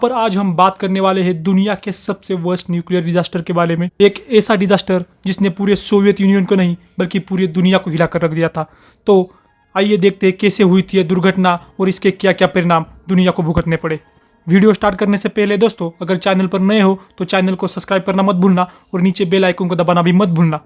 पर आज हम बात करने वाले हैं दुनिया के सबसे वर्स्ट न्यूक्लियर डिजास्टर के बारे में। एक ऐसा डिजास्टर जिसने पूरे सोवियत यूनियन को नहीं बल्कि पूरी दुनिया को हिलाकर रख दिया था। तो आइए देखते हैं कैसे हुई थी यह दुर्घटना और इसके क्या क्या परिणाम दुनिया को भुगतने पड़े। वीडियो स्टार्ट करने से पहले दोस्तों, अगर चैनल पर नए हो तो चैनल को सब्सक्राइब करना मत भूलना और नीचे बेल आइकन को दबाना भी मत भूलना।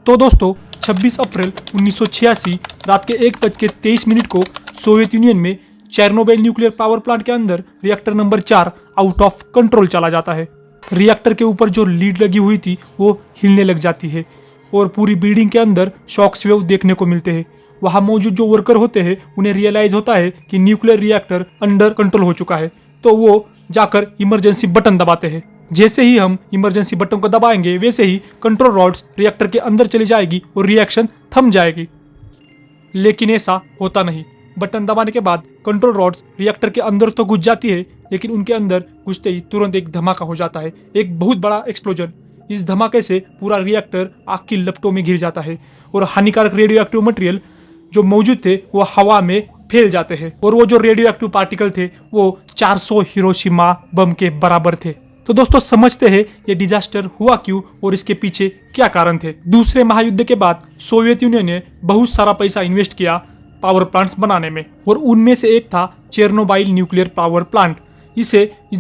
तो दोस्तों 26 अप्रैल 1986 रात के 1:23 को सोवियत यूनियन में चेर्नोबिल न्यूक्लियर पावर प्लांट के अंदर reactor number 4 out of control चला जाता है। रिएक्टर के ऊपर जो लीड लगी हुई थी वो हिलने लग जाती है और पूरी बिल्डिंग के अंदर शॉक्स वेव देखने को मिलते हैं। वहां मौजूद जो वर्कर होते हैं उन्हें रियलाइज होता है कि न्यूक्लियर रिएक्टर अंडर कंट्रोल हो चुका है, तो वो जाकर इमरजेंसी बटन दबाते हैं। जैसे ही हम इमरजेंसी बटन को दबाएंगे वैसे ही कंट्रोल रॉड्स रिएक्टर के अंदर चली जाएगी और रिएक्शन थम जाएगी। लेकिन ऐसा होता नहीं। बटन दबाने के बाद कंट्रोल रॉड्स रिएक्टर के अंदर तो घुस जाती है, लेकिन उनके अंदर घुसते ही तुरंत एक धमाका हो जाता है, एक बहुत बड़ा एक्सप्लोजन। इस धमाके से पूरा रिएक्टर आग की लपटों में घिर जाता है और हानिकारक रेडियो एक्टिव मटेरियल जो मौजूद थे वो हवा में फैल जाते हैं और वो जो रेडियो एक्टिव पार्टिकल थे वो 400 हिरोशिमा बम के बराबर थे। तो दोस्तों समझते हैं ये डिजास्टर हुआ क्यों और इसके पीछे क्या कारण थे। दूसरे महायुद्ध के बाद सोवियत यूनियन ने बहुत सारा पैसा इन्वेस्ट किया पावर प्लांट्स बनाने में और उनमें से एक था चेर्नोबिल न्यूक्लियर पावर प्लांट।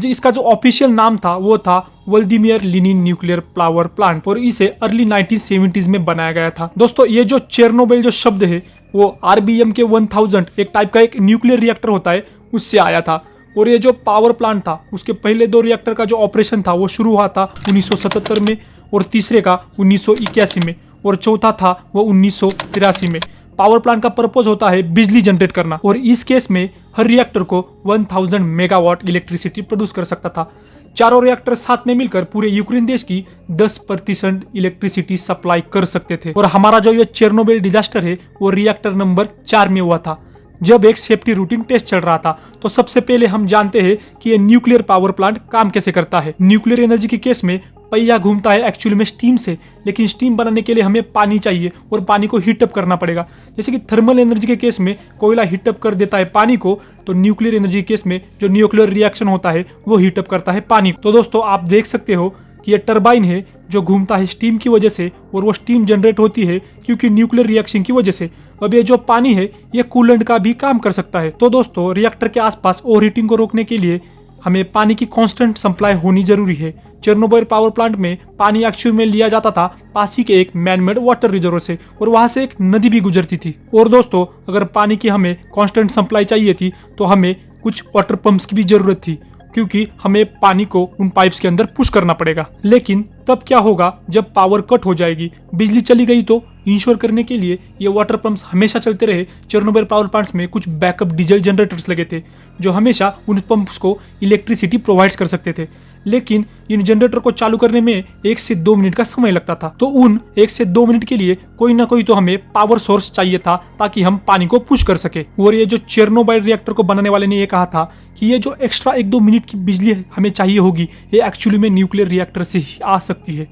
इसका जो ऑफिशियल नाम था वो था Vladimir Lenin nuclear power plant और इसे अर्ली 1970s में बनाया गया था। दोस्तों ये जो चेर्नोबिल जो शब्द है वो RBM के 1000 एक टाइप का एक न्यूक्लियर रिएक्टर होता है उससे आया था। और ये जो पावर प्लांट था उसके पहले 2 रिएक्टर का जो ऑपरेशन था वो शुरू हुआ था 1977 में और तीसरे का 1981 में और चौथा था वो 1983 में। पावर प्लांट का पर्पस होता है बिजली जनरेट करना और इस केस में हर रिएक्टर को 1000 मेगावाट इलेक्ट्रिसिटी प्रोड्यूस कर सकता था। चारों रिएक्टर साथ में मिलकर पूरे यूक्रेन देश की 10% इलेक्ट्रिसिटी सप्लाई कर सकते थे। और हमारा जो ये चेर्नोबिल डिजास्टर है वो रिएक्टर नंबर 4 में हुआ था जब एक सेफ्टी रूटीन टेस्ट चल रहा था। तो सबसे पहले हम जानते हैं कि ये न्यूक्लियर पावर प्लांट काम कैसे करता है। न्यूक्लियर एनर्जी के केस में पहिया घूमता है एक्चुअली में स्टीम से, लेकिन स्टीम बनाने के लिए हमें पानी चाहिए और पानी को हीटअप करना पड़ेगा। जैसे कि थर्मल एनर्जी के केस में कोयला हीटअप कर देता है पानी को, तो न्यूक्लियर एनर्जी के केस में जो न्यूक्लियर रिएक्शन होता है वो हीटअप करता है पानी। तो दोस्तों आप देख सकते हो कि ये टरबाइन है जो घूमता है स्टीम की वजह से और वो स्टीम जनरेट होती है क्योंकि न्यूक्लियर रिएक्शन की वजह से। अब ये जो पानी है ये कूलेंट का भी काम कर सकता है। तो दोस्तों रिएक्टर के आसपास ओवर हीटिंग को रोकने के लिए हमें पानी की कांस्टेंट सप्लाई होनी जरूरी है। चेर्नोबिल पावर प्लांट में पानी एक्चुअल में लिया जाता था पास ही के एक मैनमेड वाटर रिजर्व से और वहां से एक नदी भी गुजरती थी। और दोस्तों अगर पानी की हमें कांस्टेंट सप्लाई चाहिए थी तो हमें कुछ वाटर पंप्स की भी जरूरत थी क्योंकि हमें पानी को उन पाइप्स के अंदर पुश करना पड़ेगा। लेकिन तब क्या होगा जब पावर कट हो जाएगी, बिजली चली गई, तो इंश्योर करने के लिए ये वाटर पंप्स हमेशा चलते रहे। चेर्नोबिल पावर प्लांट्स में कुछ बैकअप डीजल जनरेटर्स लगे थे जो हमेशा उन पंप्स को इलेक्ट्रिसिटी प्रोवाइड कर सकते थे। लेकिन इन जनरेटर को चालू करने में 1 से 2 मिनट का समय लगता था, तो उन 1 से 2 मिनट के लिए कोई ना कोई तो हमें पावर सोर्स चाहिए था ताकि हम पानी को पुश कर सके। और ये जो चेर्नोबिल रिएक्टर को बनाने वाले ने ये कहा था कि ये जो एक्स्ट्रा 1-2 मिनट की बिजली हमें चाहिए होगी ये एक्चुअली में न्यूक्लियर रिएक्टर से ही आ सकती है।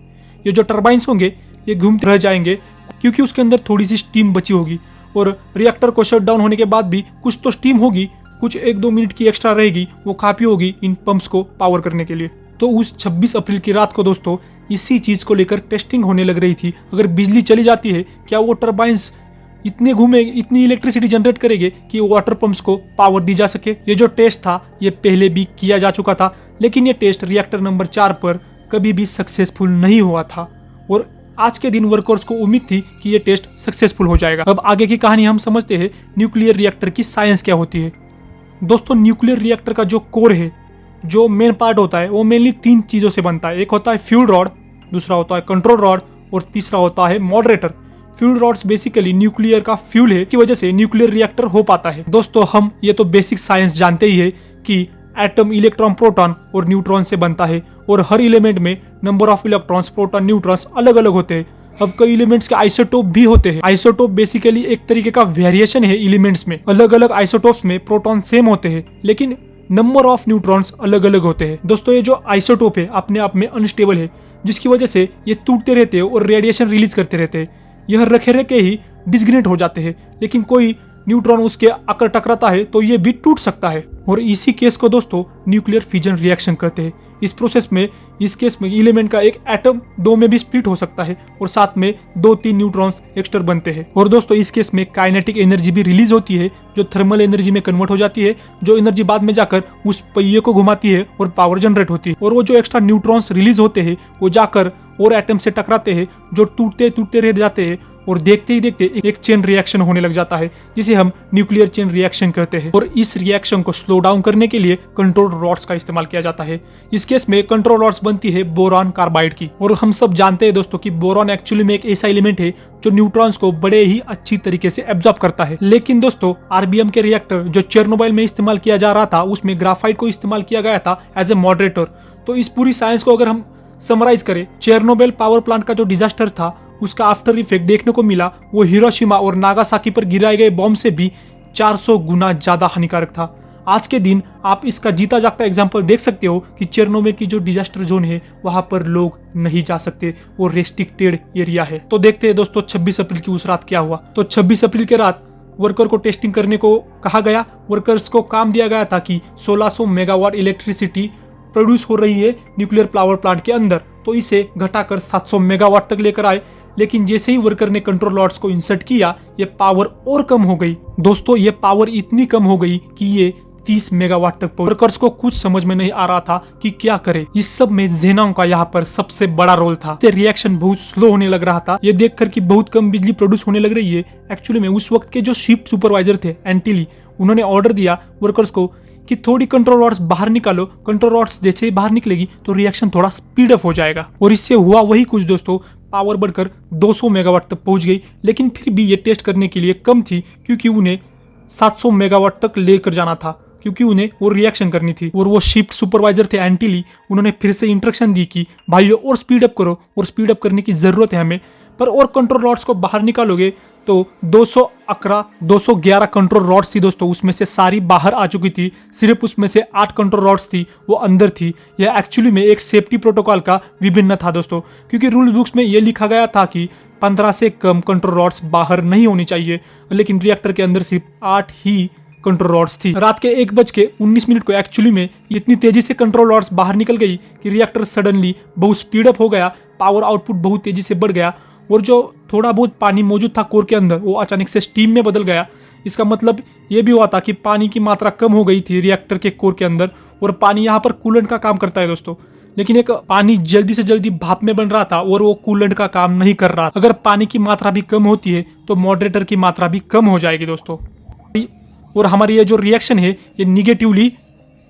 ये जो टर्बाइंस होंगे ये घूमते रह जाएंगे क्योंकि उसके अंदर थोड़ी सी स्टीम बची होगी और रिएक्टर को शट डाउन होने के बाद भी कुछ तो स्टीम होगी, कुछ 1-2 मिनट की एक्स्ट्रा रहेगी, वो काफी होगी इन पंप्स को पावर करने के लिए। तो उस 26 अप्रैल की रात को दोस्तों इसी चीज को लेकर टेस्टिंग होने लग रही थी। अगर बिजली चली जाती है क्या वो टर्बाइंस इतने घूमे, इतनी इलेक्ट्रिसिटी जनरेट करेंगे कि वाटर पंप्स को पावर दी जा सके। ये जो टेस्ट था ये पहले भी किया जा चुका था, लेकिन ये टेस्ट रिएक्टर नंबर 4 पर कभी भी सक्सेसफुल नहीं हुआ था और आज के दिन वर्कर्स को उम्मीद थी कि ये टेस्ट सक्सेसफुल हो जाएगा। अब आगे की कहानी हम समझते हैं न्यूक्लियर रिएक्टर की साइंस क्या होती है। दोस्तों न्यूक्लियर रिएक्टर का जो कोर है, जो मेन पार्ट होता है, वो मेनली 3 चीजों से बनता है। एक होता है फ्यूल रॉड, दूसरा होता है कंट्रोल रॉड और तीसरा होता है moderator. Fuel rods basically nuclear का फ्यूल है की वजह से न्यूक्लियर रिएक्टर हो पाता है। दोस्तों हम ये तो बेसिक साइंस जानते ही है कि एटम इलेक्ट्रॉन, प्रोटॉन और न्यूट्रॉन से बनता है और हर एलिमेंट में number of electrons, proton, neutrons अलग अलग होते हैं। अब कई एलिमेंट्स के आइसोटोप भी होते हैं। आइसोटोप बेसिकली एक तरीके का वेरिएशन है एलिमेंट्स में। अलग अलग आइसोटोप्स में प्रोटॉन सेम होते हैं लेकिन नंबर ऑफ न्यूट्रॉन्स अलग अलग होते हैं। दोस्तों ये जो आइसोटोप है अपने आप में अनस्टेबल है जिसकी वजह से ये टूटते रहते हैं और रेडिएशन रिलीज करते रहते हैं। यह रखे रखे ही डिसग्रेनेट हो जाते हैं, लेकिन कोई न्यूट्रॉन उसके आकर टकराता है तो ये भी टूट सकता है। और इसी केस को दोस्तों न्यूक्लियर फिजन रिएक्शन कहते हैं। इस प्रोसेस में इस केस में एलिमेंट का एक एटम दो में भी स्प्लिट हो सकता है और साथ में 2-3 न्यूट्रॉन्स एक्स्ट्रा बनते हैं। और दोस्तों इस केस में काइनेटिक एनर्जी भी रिलीज होती है जो थर्मल एनर्जी में कन्वर्ट हो जाती है, जो एनर्जी बाद में जाकर उस पहिए को घुमाती है और पावर जनरेट होती है। और वो जो एक्स्ट्रा न्यूट्रॉन्स रिलीज होते हैं वो जाकर और एटम से टकराते हैं जो टूटते टूटते रह जाते हैं और देखते ही देखते एक चेन रिएक्शन होने लग जाता है जिसे हम न्यूक्लियर चेन रिएक्शन कहते हैं। और इस रिएक्शन को स्लो डाउन करने के लिए कंट्रोल रॉड्स का इस्तेमाल किया जाता है। इस केस में कंट्रोल रॉड्स बनती है बोरॉन कार्बाइड की। और हम सब जानते हैं दोस्तों कि बोरॉन एक्चुअली में एक ऐसा एलिमेंट है जो न्यूट्रॉन्स को बड़े ही अच्छी तरीके से एब्जॉर्ब करता है। लेकिन दोस्तों आरबीएम के रिएक्टर जो चेरनोबिल में इस्तेमाल किया जा रहा था उसमें ग्राफाइट को इस्तेमाल किया गया था एज ए मॉडरेटर। तो इस पूरी साइंस को अगर हम समराइज करें, चेरनोबिल पावर प्लांट का जो डिजास्टर था उसका आफ्टर इफेक्ट देखने को मिला वो हिरोशिमा और नागासाकी पर गिराए गए बॉम्ब से भी 400 गुना ज्यादा हानिकारक था। आज के दिन आप इसका जीता जागता एग्जांपल देख सकते हो कि चेरनोबिल की जो डिजास्टर जोन है वहां पर लोग नहीं जा सकते, वो रेस्ट्रिक्टेड एरिया है। तो देखते हैं दोस्तों 26 अप्रैल की उस रात क्या हुआ। तो 26 अप्रैल की रात वर्कर को टेस्टिंग करने को कहा गया। वर्कर्स को काम दिया गया था कि 1600 मेगावाट इलेक्ट्रिसिटी प्रोड्यूस हो रही है न्यूक्लियर पावर प्लांट के अंदर, तो इसे घटाकर 700 मेगावाट तक लेकर आए। लेकिन जैसे ही वर्कर ने कंट्रोल रॉड्स को इंसर्ट किया ये पावर और कम हो गई। दोस्तों ये पावर इतनी कम हो गई कि ये 30 मेगावाट तक पहुंच। वर्कर्स को कुछ समझ में नहीं आ रहा था कि क्या करे। इस सब में ज़ेनॉन का यहाँ पर सबसे बड़ा रोल था। रिएक्शन बहुत स्लो होने लग रहा था। ये देखकर कि बहुत कम बिजली प्रोड्यूस होने लग रही है, एक्चुअली में उस वक्त के जो शिफ्ट सुपरवाइजर थे एंटिली, उन्होंने ऑर्डर दिया वर्कर्स को कि थोड़ी कंट्रोल रॉड्स बाहर निकालो। कंट्रोल रॉड्स जैसे ही बाहर निकलेगी तो रिएक्शन थोड़ा स्पीड अप हो जाएगा। और इससे हुआ वही कुछ दोस्तों, पावर बढ़कर 200 मेगावाट तक पहुंच गई। लेकिन फिर भी ये टेस्ट करने के लिए कम थी क्योंकि उन्हें 700 मेगावाट तक लेकर जाना था, क्योंकि उन्हें वो रिएक्शन करनी थी। और वो शिफ्ट सुपरवाइजर थे एंटिली, उन्होंने फिर से इंस्ट्रक्शन दी कि भाइयों और स्पीड अप करो, और स्पीड अप करने की जरूरत है हमें, पर और कंट्रोल रॉड्स को बाहर निकालोगे तो 211 कंट्रोल रॉड्स थी दोस्तों, उसमें से सारी बाहर आ चुकी थी। सिर्फ उसमें से 8 कंट्रोल रॉड्स थी वो अंदर थी। यह एक्चुअली में एक सेफ्टी प्रोटोकॉल का विभिन्न था दोस्तों, क्योंकि रूल बुक्स में यह लिखा गया था कि 15 से कम कंट्रोल रॉड्स बाहर नहीं होनी चाहिए, लेकिन रिएक्टर के अंदर सिर्फ 8 ही कंट्रोल रॉड्स थी। रात के 1:19 को एक्चुअली में इतनी तेजी से कंट्रोल रॉड्स बाहर निकल गई कि रिएक्टर सडनली बहुत स्पीड अप हो गया, पावर आउटपुट बहुत तेजी से बढ़ गया, और जो थोड़ा बहुत पानी मौजूद था कोर के अंदर वो अचानक से स्टीम में बदल गया। इसका मतलब ये भी हुआ था कि पानी की मात्रा कम हो गई थी रिएक्टर के कोर के अंदर, और पानी यहाँ पर कूलेंट का काम करता है दोस्तों। लेकिन एक पानी जल्दी से जल्दी भाप में बन रहा था और वो कूलेंट का काम नहीं कर रहा। अगर पानी की मात्रा भी कम होती है तो मॉडरेटर की मात्रा भी कम हो जाएगी दोस्तों, और हमारी ये जो रिएक्शन है ये निगेटिवली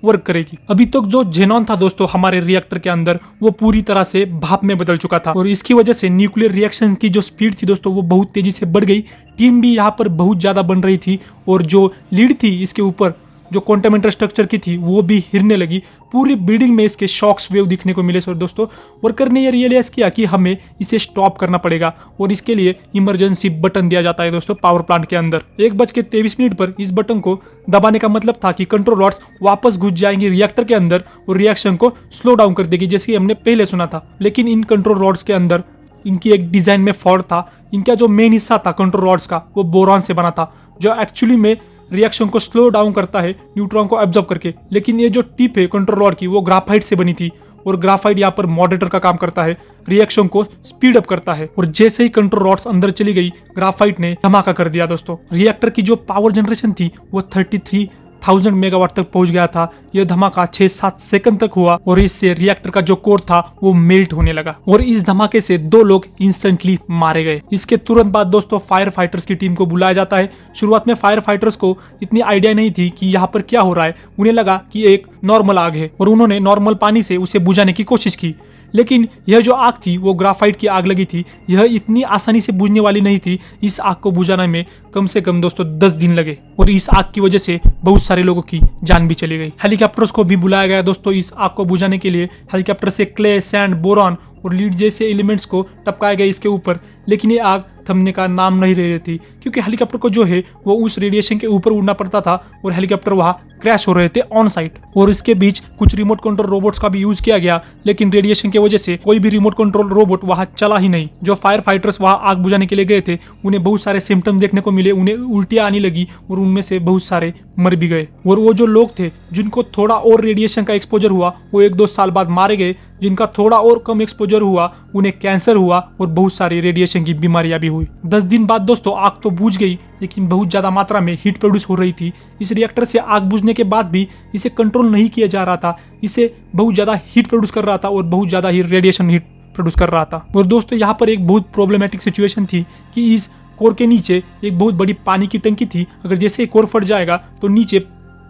वर्क करेगी। अभी तक जो ज़ेनॉन था दोस्तों हमारे रिएक्टर के अंदर वो पूरी तरह से भाप में बदल चुका था, और इसकी वजह से न्यूक्लियर रिएक्शन की जो स्पीड थी दोस्तों वो बहुत तेजी से बढ़ गई। टीम भी यहाँ पर बहुत ज़्यादा बन रही थी, और जो लीड थी इसके ऊपर जो क्वांटम स्ट्रक्चर की थी वो भी हिरने लगी। पूरी बिल्डिंग में इसके शॉक्स वेव दिखने को मिले। सर दोस्तों वर्कर ने ये रियलाइज किया कि हमें इसे स्टॉप करना पड़ेगा, और इसके लिए इमरजेंसी बटन दिया जाता है दोस्तों पावर प्लांट के अंदर। 1:23 पर इस बटन को दबाने का मतलब था कि कंट्रोल रॉड्स वापस घुस जाएंगी रिएक्टर के अंदर और रिएक्शन को स्लो डाउन कर देगी, जैसे हमने पहले सुना था। लेकिन इन कंट्रोल रॉड्स के अंदर इनकी एक डिजाइन में फॉल्ट था। इनका जो मेन हिस्सा था कंट्रोल रॉड्स का वो बोरॉन से बना था, जो एक्चुअली में रिएक्शन को स्लो डाउन करता है न्यूट्रॉन को एब्जॉर्ब करके। लेकिन ये जो टिप है कंट्रोल रॉड की वो ग्राफाइट से बनी थी, और ग्राफाइट यहाँ पर मॉडरेटर का काम करता है, रिएक्शन को स्पीड अप करता है। और जैसे ही कंट्रोल रॉड्स अंदर चली गई ग्राफाइट ने धमाका कर दिया दोस्तों। रिएक्टर की जो पावर जनरेशन थी वो 33,000 मेगावाट तक पहुंच गया था। यह धमाका 6-7 सेकंड तक हुआ, और इससे रिएक्टर का जो कोर था वो मेल्ट होने लगा, और इस धमाके से 2 लोग इंस्टेंटली मारे गए। इसके तुरंत बाद दोस्तों फायर फाइटर्स की टीम को बुलाया जाता है। शुरुआत में फायर फाइटर्स को इतनी आइडिया नहीं थी कि यहाँ पर क्या हो रहा है। उन्हें लगा कि एक नॉर्मल आग है, और उन्होंने नॉर्मल पानी से उसे बुझाने की कोशिश की। लेकिन यह जो आग थी वो ग्राफाइट की आग लगी थी, यह इतनी आसानी से बुझने वाली नहीं थी। इस आग को बुझाने में कम से कम दोस्तों 10 दिन लगे, और इस आग की वजह से बहुत सारे लोगों की जान भी चली गई। हेलीकॉप्टर्स को भी बुलाया गया दोस्तों इस आग को बुझाने के लिए। हेलीकॉप्टर से क्ले, सैंड, बोरॉन और लीड जैसे एलिमेंट्स को टपकाए गए इसके ऊपर, लेकिन ये आग थमने का नाम नहीं ले रही थी, क्योंकि हेलीकॉप्टर को जो है वो उस रेडिएशन के ऊपर उड़ना पड़ता था और हेलीकॉप्टर वहां क्रैश हो रहे थे ऑन साइट। और इसके बीच कुछ रिमोट कंट्रोल रोबोट्स का भी यूज किया गया, लेकिन रेडिएशन की वजह से कोई भी रिमोट कंट्रोल रोबोट वहां चला ही नहीं। जो फायर फाइटर्स वहां आग बुझाने के लिए गए थे उन्हें बहुत सारे सिम्टम्स देखने को मिले, उन्हें उल्टियां आने लगी और उनमें से बहुत सारे मर भी गए। और वो जो लोग थे जिनको थोड़ा और रेडिएशन का एक्सपोजर हुआ वो 1-2 साल बाद मारे गए, जिनका थोड़ा और कम एक्सपोजर हुआ उन्हें कैंसर हुआ और बहुत सारी रेडिएशन की बीमारियां भी हुई। 10 दिन बाद दोस्तों आग तो बुझ गई, लेकिन बहुत ज्यादा मात्रा में हीट प्रोड्यूस हो रही थी। इस रिएक्टर से आग बुझने के बाद भी इसे कंट्रोल नहीं किया जा रहा था, इसे बहुत ज्यादा हीट प्रोड्यूस कर रहा था और बहुत ज्यादा ही रेडिएशन हीट प्रोड्यूस कर रहा था। और दोस्तों यहाँ पर एक बहुत प्रॉब्लमेटिक सिचुएशन थी कि इस कोर के नीचे एक बहुत बड़ी पानी की टंकी थी। अगर जैसे ही कोर फट जाएगा तो नीचे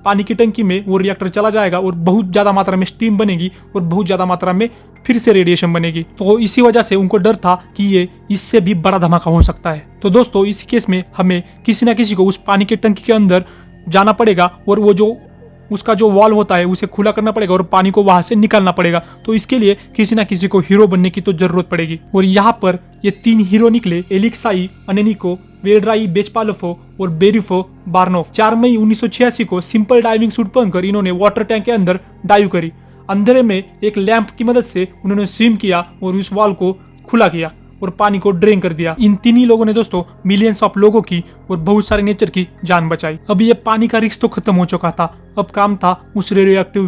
पानी की टंकी में वो रिएक्टर चला जाएगा और बहुत ज्यादा मात्रा में स्टीम बनेगी और बहुत ज्यादा मात्रा में फिर से रेडिएशन बनेगी। तो इसी वजह से उनको डर था कि ये इससे भी बड़ा धमाका हो सकता है। तो दोस्तों इसी केस में हमें किसी ना किसी को उस पानी की टंकी के अंदर जाना पड़ेगा और वो जो उसका जो वॉल होता है उसे खुला करना पड़ेगा और पानी को वहां से निकालना पड़ेगा। तो इसके लिए किसी ना किसी को हीरो बनने की तो जरूरत पड़ेगी। और यहाँ पर ये 3 हीरो निकले, एलिक्साई, अनेनिको, वेलराई बेचपालोफो और बेरिफो बार्नोफ। 4 मई 1986 को सिंपल डाइविंग सूट पहनकर इन्होंने वाटर टैंक के अंदर डाइव करी। अंधेरे में एक लैंप की मदद से उन्होंने स्विम किया और उस वॉल को खुला किया और पानी को ड्रेन कर दिया। इन 3 ही लोगों ने दोस्तों मिलियंस ऑफ लोगों की और बहुत सारे नेचर की जान बचाई। अब ये पानी का रिस्क तो खत्म हो चुका था, अब काम था उस रेडियो एक्टिव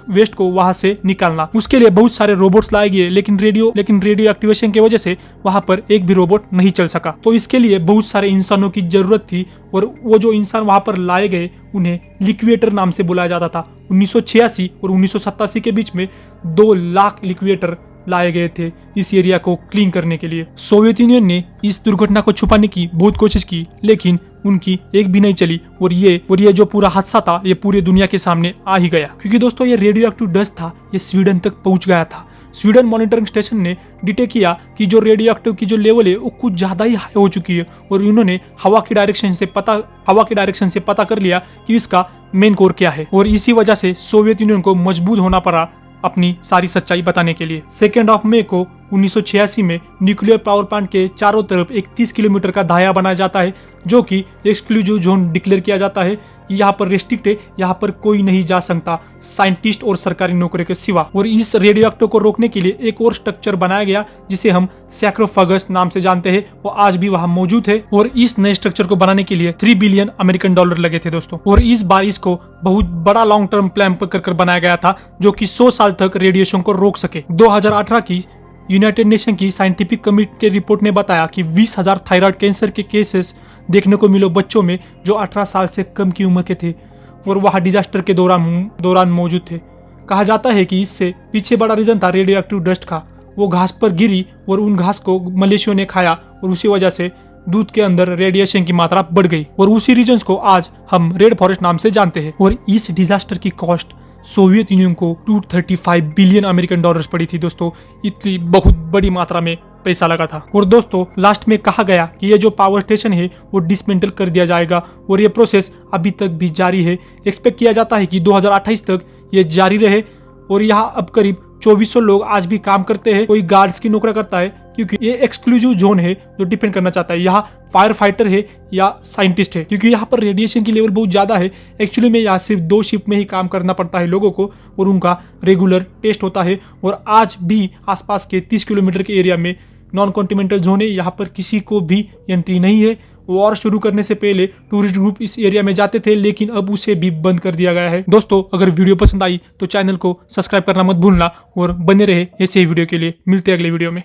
वेस्ट को वहां से निकालना। उसके लिए बहुत सारे रोबोट्स लाए गए, लेकिन रेडियो एक्टिवेशन की वजह से वहां पर एक भी रोबोट नहीं चल सका। तो इसके लिए बहुत सारे इंसानों की जरूरत थी और वो जो इंसान वहां पर लाए गए उन्हें लिक्विडेटर नाम से बुलाया जाता था। 1986 और 1987 के बीच में 2 लाख लिक्विडेटर लाए गए थे इस एरिया को क्लीन करने के लिए। सोवियत यूनियन ने इस दुर्घटना को छुपाने की बहुत कोशिश की, लेकिन उनकी एक भी नहीं चली और ये जो पूरा हादसा था ये पूरी दुनिया के सामने आ ही गया। क्योंकि दोस्तों ये रेडियो एक्टिव डस्ट था, ये स्वीडन तक पहुंच गया था। स्वीडन मॉनिटरिंग स्टेशन ने डिटेक्ट किया कि जो रेडियो एक्टिव की जो लेवल है वो कुछ ज्यादा ही हाई हो चुकी है और उन्होंने हवा की डायरेक्शन से पता कर लिया कि इसका मेन कोर क्या है। और इसी वजह से सोवियत यूनियन को मजबूर होना पड़ा अपनी सारी सच्चाई बताने के लिए। 2 मई को 1986 में न्यूक्लियर पावर प्लांट के चारों तरफ एक 30 किलोमीटर का दायरा बनाया जाता है, जो कि एक्सक्लूसिव जोन डिक्लेयर किया जाता है कि यहाँ पर रेस्ट्रिक्ट है, यहाँ पर कोई नहीं जा सकता साइंटिस्ट और सरकारी नौकरी के सिवा। और इस रेडियो एक्टिव को रोकने के लिए एक और स्ट्रक्चर बनाया गया जिसे हम सैक्रोफेगस नाम से जानते हैं, वो आज भी वहाँ मौजूद है। और इस नए स्ट्रक्चर को बनाने के लिए $3 बिलियन अमेरिकन डॉलर लगे थे दोस्तों। और इस बार इसको बहुत बड़ा लॉन्ग टर्म प्लान कर बनाया गया था जो कि 100 साल तक रेडिएशन को रोक सके। 2018 की यूनाइटेड नेशन की साइंटिफिक कमिटी के रिपोर्ट ने बताया कि 20,000 थायराइड कैंसर के केसेस देखने को मिले बच्चों में जो 18 साल से कम की उम्र के थे और वह डिजास्टर के दौरान मौजूद थे। कहा जाता है कि इससे पीछे बड़ा रीजन था रेडियो एक्टिव डस्ट का। वो घास पर गिरी और उन घास को मलेशियों ने खाया और उसी वजह से दूध के अंदर रेडिएशन की मात्रा बढ़ गई और उसी रीजन को आज हम रेड फॉरेस्ट नाम से जानते हैं। और इस डिजास्टर की कॉस्ट सोवियत यूनियन को 235 बिलियन अमेरिकन डॉलर्स पड़ी थी दोस्तों। इतनी बहुत बड़ी मात्रा में पैसा लगा था। और दोस्तों लास्ट में कहा गया कि ये जो पावर स्टेशन है वो डिसमेंटल कर दिया जाएगा और ये प्रोसेस अभी तक भी जारी है। एक्सपेक्ट किया जाता है कि 2028 तक ये जारी रहे। और यहाँ अब करीब 2400 लोग आज भी काम करते हैं। कोई गार्ड्स की नौकरी करता है क्योंकि ये एक्सक्लूसिव जोन है जो डिपेंड करना चाहता है यहाँ फायर फाइटर है या साइंटिस्ट है, क्योंकि यहाँ पर रेडिएशन की लेवल बहुत ज्यादा है। एक्चुअली में यहाँ सिर्फ 2 शिफ्ट में ही काम करना पड़ता है लोगों को और उनका रेगुलर टेस्ट होता है। और आज भी आसपास के 30 किलोमीटर के एरिया में नॉन कॉन्टिनेंटल जोन है, यहाँ पर किसी को भी एंट्री नहीं है। वॉर शुरू करने से पहले टूरिस्ट ग्रुप इस एरिया में जाते थे, लेकिन अब उसे भी बंद कर दिया गया है। दोस्तों अगर वीडियो पसंद आई तो चैनल को सब्सक्राइब करना मत भूलना और बने रहे ऐसे ही वीडियो के लिए। मिलते हैं अगले वीडियो में।